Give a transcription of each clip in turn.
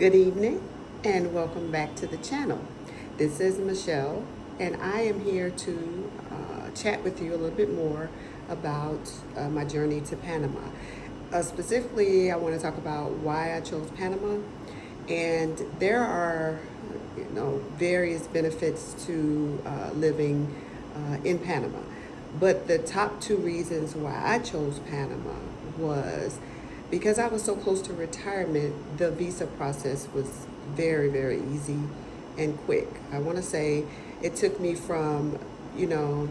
Good evening and welcome back to the channel. This is Michelle and I am here to chat with you a little bit more about my journey to Panama. Specifically, I want to talk about why I chose Panama, and there are various benefits to living in Panama. But the top two reasons why I chose Panama was because I was so close to retirement. The visa process was very, very easy and quick. I want to say it took me from, you know,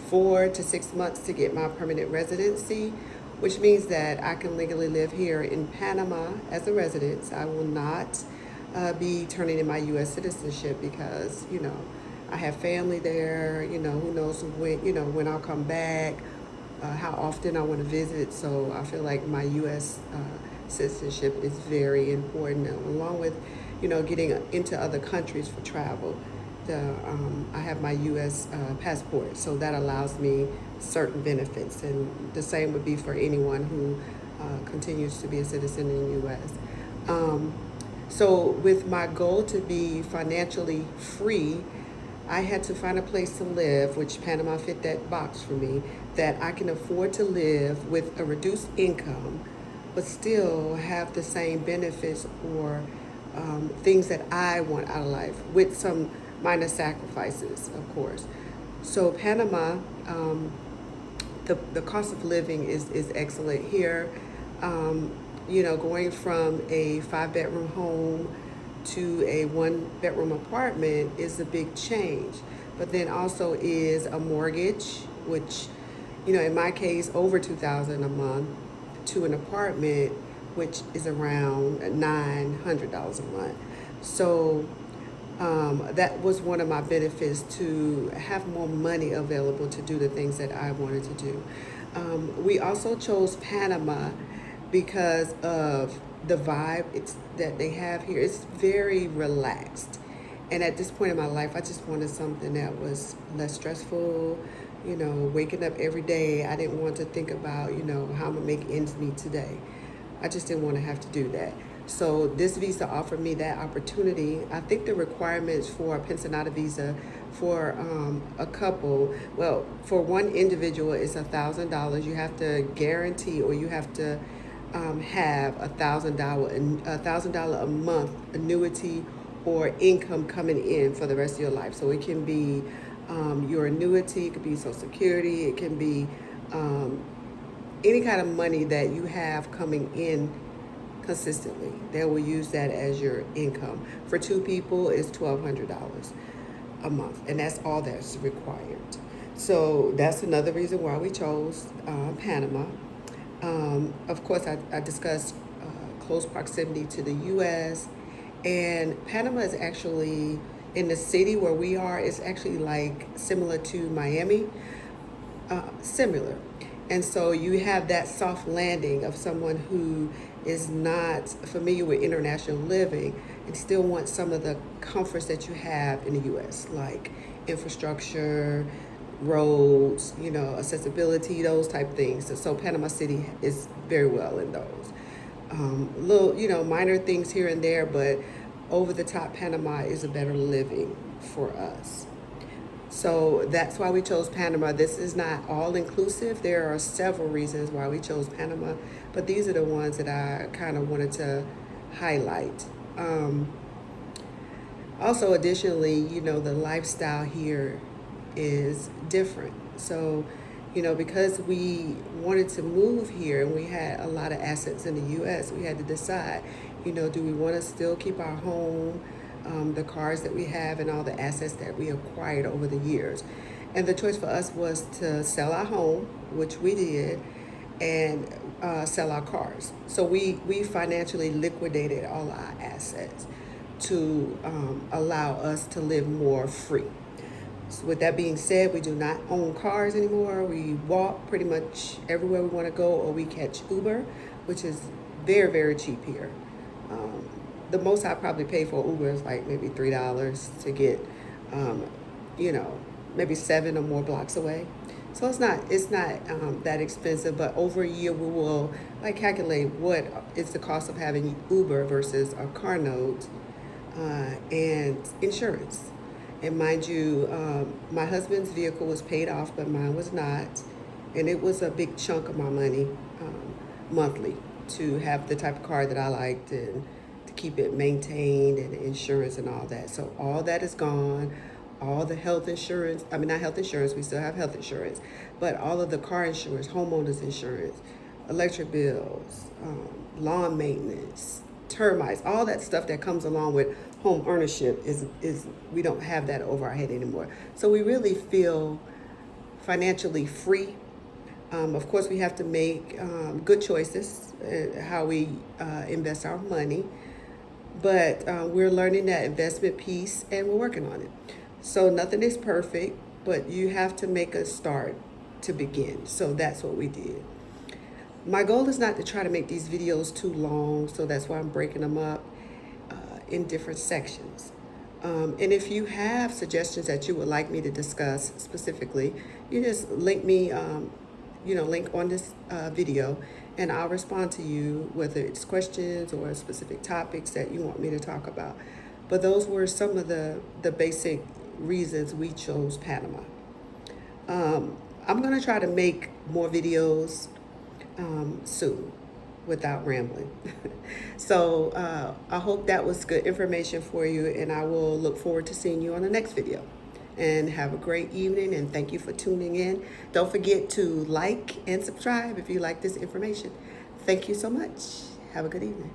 4 to 6 months to get my permanent residency, which means that I can legally live here in Panama as a resident. I will not be turning in my U.S. citizenship because, I have family there. Who knows when I'll come back, how often I want to visit. So I feel like my U.S. Citizenship is very important, along with, getting into other countries for travel. I have my U.S. Passport, so that allows me certain benefits, and the same would be for anyone who continues to be a citizen in the U.S. So with my goal to be financially free, I had to find a place to live, which Panama fit that box for me, that I can afford to live with a reduced income, but still have the same benefits or things that I want out of life, with some minor sacrifices, of course. So Panama, the cost of living is excellent here. Going from a 5 bedroom home to a 1 bedroom apartment is a big change. But then also is a mortgage, which, in my case, over 2,000 a month, to an apartment, which is around $900 a month. So that was one of my benefits, to have more money available to do the things that I wanted to do. We also chose Panama because of the vibe that they have here. It's very relaxed. And at this point in my life, I just wanted something that was less stressful. Waking up every day, I didn't want to think about, how I'm going to make ends meet today. I just didn't want to have to do that. So this visa offered me that opportunity. I think the requirements for a pensionata visa for a couple, well, for one individual is $1,000. You have to guarantee, or you have to have $1,000 a month annuity or income coming in for the rest of your life. So it can be your annuity, it could be Social Security, it can be any kind of money that you have coming in consistently. They will use that as your income. For two people, it's $1,200 a month, and that's all that's required. So that's another reason why we chose Panama. Of course, I discussed close proximity to the U.S., and Panama is actually, in the city where we are, it's actually like similar to Miami, similar. And so you have that soft landing of someone who is not familiar with international living and still wants some of the comforts that you have in the U.S., like infrastructure, roads, accessibility, those type things. So Panama City is very well in those. Little, minor things here and there, but over the top, Panama is a better living for us. So that's why we chose Panama. This is not all inclusive. There are several reasons why we chose Panama, but these are the ones that I kind of wanted to highlight. Also, additionally, the lifestyle here is different. So, because we wanted to move here and we had a lot of assets in the U.S., we had to decide, do we want to still keep our home, the cars that we have, and all the assets that we acquired over the years. And the choice for us was to sell our home, which we did, and sell our cars. So we financially liquidated all our assets to allow us to live more free. So with that being said, we do not own cars anymore. We walk pretty much everywhere we want to go, or we catch Uber, which is very, very cheap here. The most I probably pay for Uber is like maybe $3 to get, maybe 7 or more blocks away. So it's not that expensive, but over a year we will like calculate what is the cost of having Uber versus a car note and insurance. And mind you, my husband's vehicle was paid off, but mine was not, and it was a big chunk of my money monthly to have the type of car that I liked and to keep it maintained and insurance and all that. So all that is gone. All the health insurance, I mean, not health insurance, we still have health insurance, but all of the car insurance, homeowners insurance, electric bills, lawn maintenance, termites, all that stuff that comes along with home ownership is we don't have that over our head anymore. So we really feel financially free. Of course, we have to make good choices how we invest our money, but we're learning that investment piece and we're working on it. So nothing is perfect, but you have to make a start to begin. So that's what we did. My goal is not to try to make these videos too long, so that's why I'm breaking them up in different sections. And if you have suggestions that you would like me to discuss specifically, you just link me, link on this video, and I'll respond to you, whether it's questions or specific topics that you want me to talk about. But those were some of the basic reasons we chose Panama. I'm going to try to make more videos soon without rambling. So I hope that was good information for you, and I will look forward to seeing you on the next video. And have a great evening, and thank you for tuning in. Don't forget to like and subscribe if you like this information. Thank you so much. Have a good evening.